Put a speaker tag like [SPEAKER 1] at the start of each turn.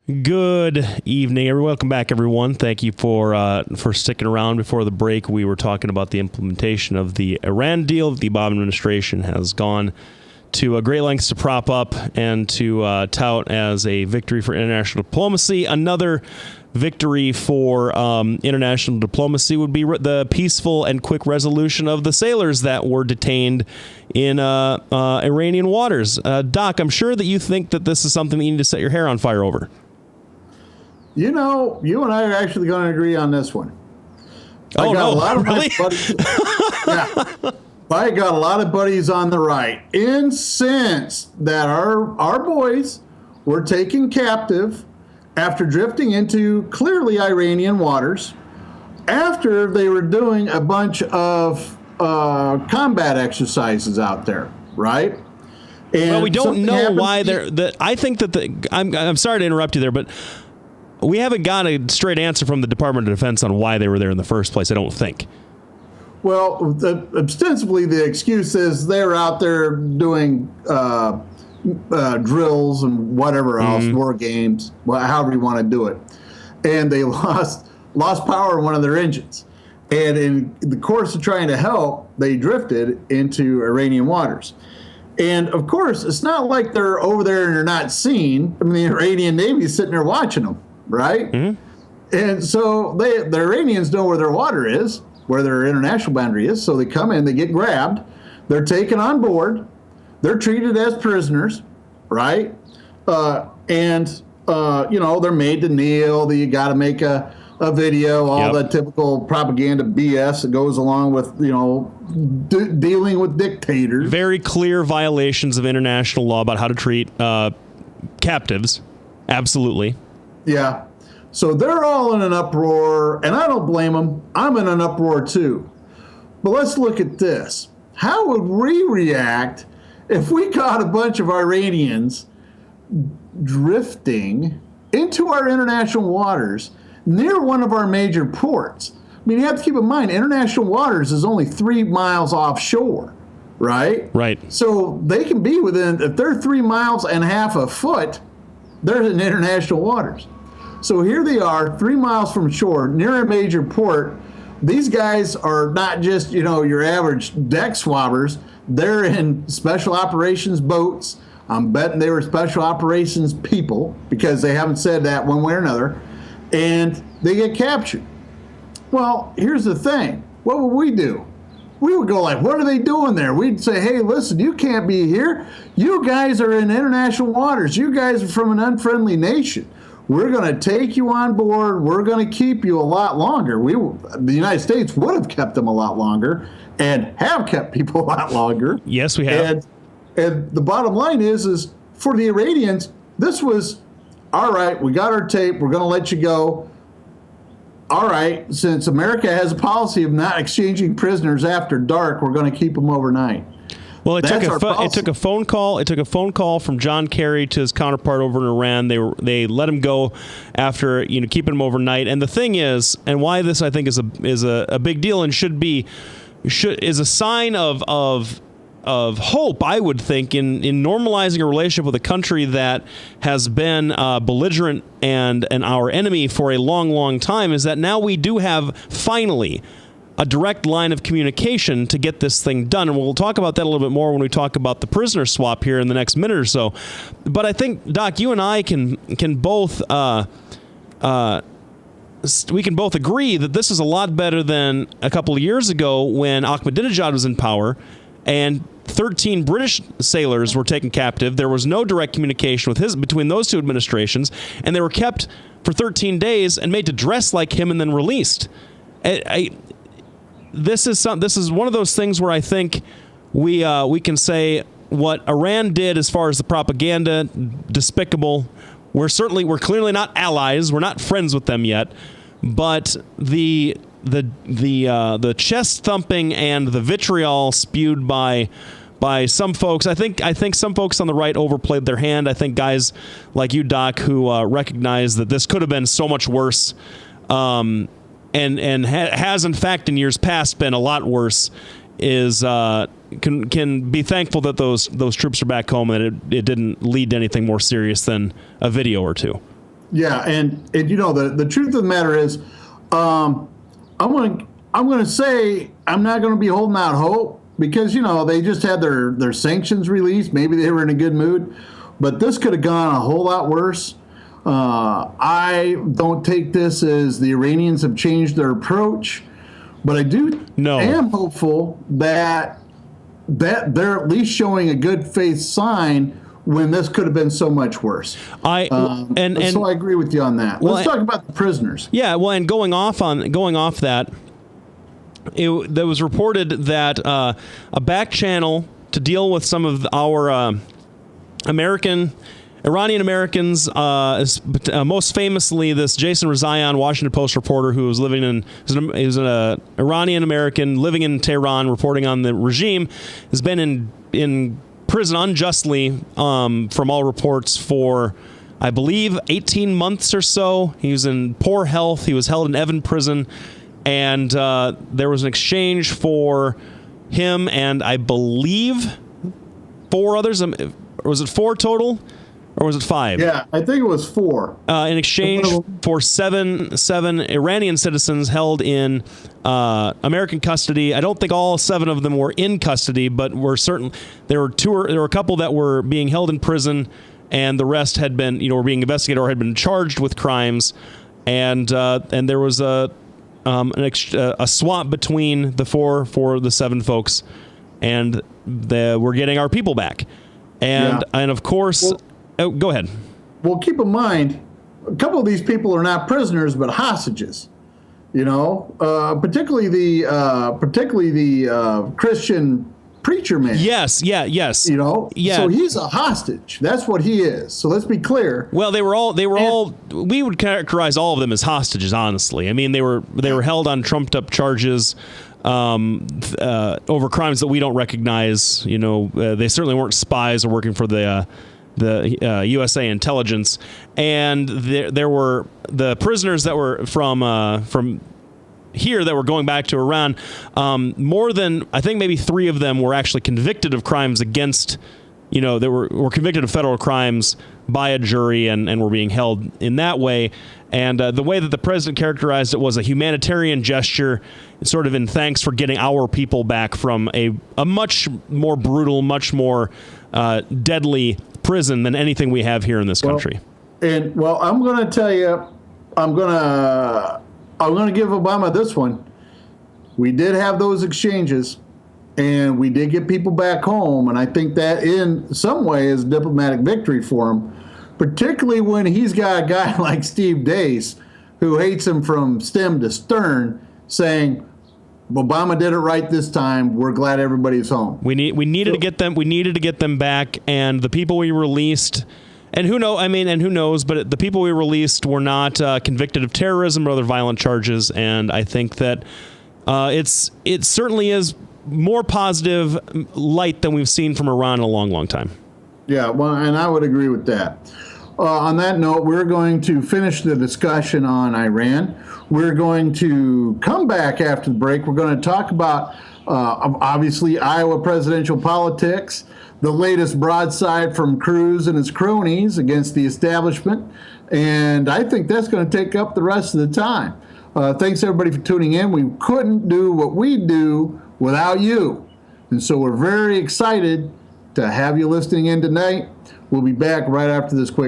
[SPEAKER 1] Good evening, welcome back, everyone. Thank you for sticking around. Before the break, we were talking about the implementation of the Iran deal that the Obama administration has gone to great lengths to prop up and to tout as a victory for international diplomacy. Another victory for international diplomacy would be the peaceful and quick resolution of the sailors that were detained in Iranian waters. Doc, I'm sure that you think that this is something that you need to set your hair on fire over.
[SPEAKER 2] You know, you and I are actually going to agree on this one.
[SPEAKER 1] I got
[SPEAKER 2] a lot of buddies on the right incensed that our boys were taken captive after drifting into clearly Iranian waters after they were doing a bunch of combat exercises out there, right? And
[SPEAKER 1] well, we don't know why they're. I think that I'm sorry to interrupt you there, but we haven't got a straight answer from the Department of Defense on why they were there in the first place, I don't think.
[SPEAKER 2] Well, ostensibly the excuse is they're out there doing drills and whatever else, war games, however you want to do it. And they lost power in one of their engines. And in the course of trying to help, they drifted into Iranian waters. And, of course, it's not like they're over there and they're not seen. I mean, the Iranian Navy is sitting there watching them. Right? Mm-hmm. And so the Iranians know where their water is, where their international boundary is. So they come in, they get grabbed, they're taken on board, they're treated as prisoners, right? They're made to kneel. You got to make a video, all the typical propaganda BS that goes along with, dealing with dictators.
[SPEAKER 1] Very clear violations of international law about how to treat captives. Absolutely.
[SPEAKER 2] Yeah. So they're all in an uproar, and I don't blame them. I'm in an uproar too. But let's look at this. How would we react if we caught a bunch of Iranians drifting into our international waters near one of our major ports? I mean, you have to keep in mind, international waters is only 3 miles offshore, right?
[SPEAKER 1] Right.
[SPEAKER 2] So they can be within, if they're 3 miles and half a foot, they're in international waters. So here they are, 3 miles from shore, near a major port. These guys are not just, your average deck swabbers. They're in special operations boats. I'm betting they were special operations people because they haven't said that one way or another. And they get captured. Well, here's the thing. What would we do? We would go like, what are they doing there? We'd say, hey, listen, you can't be here. You guys are in international waters. You guys are from an unfriendly nation. We're going to take you on board. We're going to keep you a lot longer. The United States would have kept them a lot longer and have kept people a lot longer.
[SPEAKER 1] Yes, we have.
[SPEAKER 2] And the bottom line is for the Iranians, this was, all right, we got our tape. We're going to let you go. All right, since America has a policy of not exchanging prisoners after dark, we're going to keep them overnight.
[SPEAKER 1] Well, it took a phone call. It took a phone call from John Kerry to his counterpart over in Iran. They let him go after keeping him overnight. And the thing is, and why this I think is a big deal and is a sign of hope, I would think, in normalizing a relationship with a country that has been belligerent and our enemy for a long, long time, is that now we do have finally a direct line of communication to get this thing done. And we'll talk about that a little bit more when we talk about the prisoner swap here in the next minute or so. But I think, Doc, you and I can both we can both agree that this is a lot better than a couple of years ago when Ahmadinejad was in power and 13 British sailors were taken captive. There was no direct communication between those two administrations, and they were kept for 13 days and made to dress like him and then released. This is one of those things where I think we can say what Iran did as far as the propaganda, despicable. We're clearly not allies. We're not friends with them yet, but the chest thumping and the vitriol spewed by some folks. I think some folks on the right overplayed their hand. I think guys like you, Doc, who recognize that this could have been so much worse, and has in fact in years past been a lot worse, can be thankful that those troops are back home and it didn't lead to anything more serious than a video or two.
[SPEAKER 2] Yeah, and the truth of the matter is, I'm gonna say I'm not gonna be holding out hope because they just had their sanctions released. Maybe they were in a good mood, but this could have gone a whole lot worse. I don't take this as the Iranians have changed their approach, but I am hopeful that they're at least showing a good faith sign when this could have been so much worse. So I agree with you on that. Let's talk about the prisoners.
[SPEAKER 1] Yeah, well, and going off that, there was reported that a back channel to deal with some of our Iranian Americans, most famously this Jason Rezaian, Washington Post reporter who was is an Iranian American living in Tehran reporting on the regime, has been in prison unjustly from all reports for, I believe, 18 months or so. He was in poor health. He was held in Evin prison, and there was an exchange for him and I believe 4 others. Was it 4 total? Or was it 5?
[SPEAKER 2] Yeah, I think it was 4.
[SPEAKER 1] In exchange for seven Iranian citizens held in American custody. I don't think all 7 of them were in custody, but were certain. There were a couple that were being held in prison, and the rest had been, were being investigated or had been charged with crimes. And there was a swap between the 4 for the 7 folks, and we're getting our people back. And of course. Oh, go ahead.
[SPEAKER 2] Well, keep in mind, a couple of these people are not prisoners, but hostages. Particularly the Christian preacher man.
[SPEAKER 1] Yes. Yeah.
[SPEAKER 2] So he's a hostage. That's what he is. So let's be clear.
[SPEAKER 1] Well, they were all. We would characterize all of them as hostages. Honestly, I mean, they were held on trumped up charges. Over crimes that we don't recognize. They certainly weren't spies or working for the USA intelligence, and there were the prisoners that were from here that were going back to Iran. More than, I think, maybe 3 of them were actually convicted of crimes against, they were convicted of federal crimes by a jury and were being held in that way. And the way that the president characterized it was a humanitarian gesture, sort of in thanks for getting our people back from a much more brutal, much more deadly prison than anything we have here in this country.
[SPEAKER 2] I'm going to tell you, I'm going to give Obama this one. We did have those exchanges, and we did get people back home, and I think that in some way is a diplomatic victory for him, particularly when he's got a guy like Steve Dace who hates him from stem to stern, saying, Obama did it right this time. We're glad everybody's home.
[SPEAKER 1] We needed to get them. We needed to get them back, and the people we released, and who knows? But the people we released were not convicted of terrorism or other violent charges, and I think that it certainly is more positive light than we've seen from Iran in a long, long time.
[SPEAKER 2] Yeah, well, and I would agree with that. On that note, we're going to finish the discussion on Iran. We're going to come back after the break. We're going to talk about, obviously, Iowa presidential politics, the latest broadside from Cruz and his cronies against the establishment, and I think that's going to take up the rest of the time. Thanks, everybody, for tuning in. We couldn't do what we do without you, and so we're very excited to have you listening in tonight. We'll be back right after this quick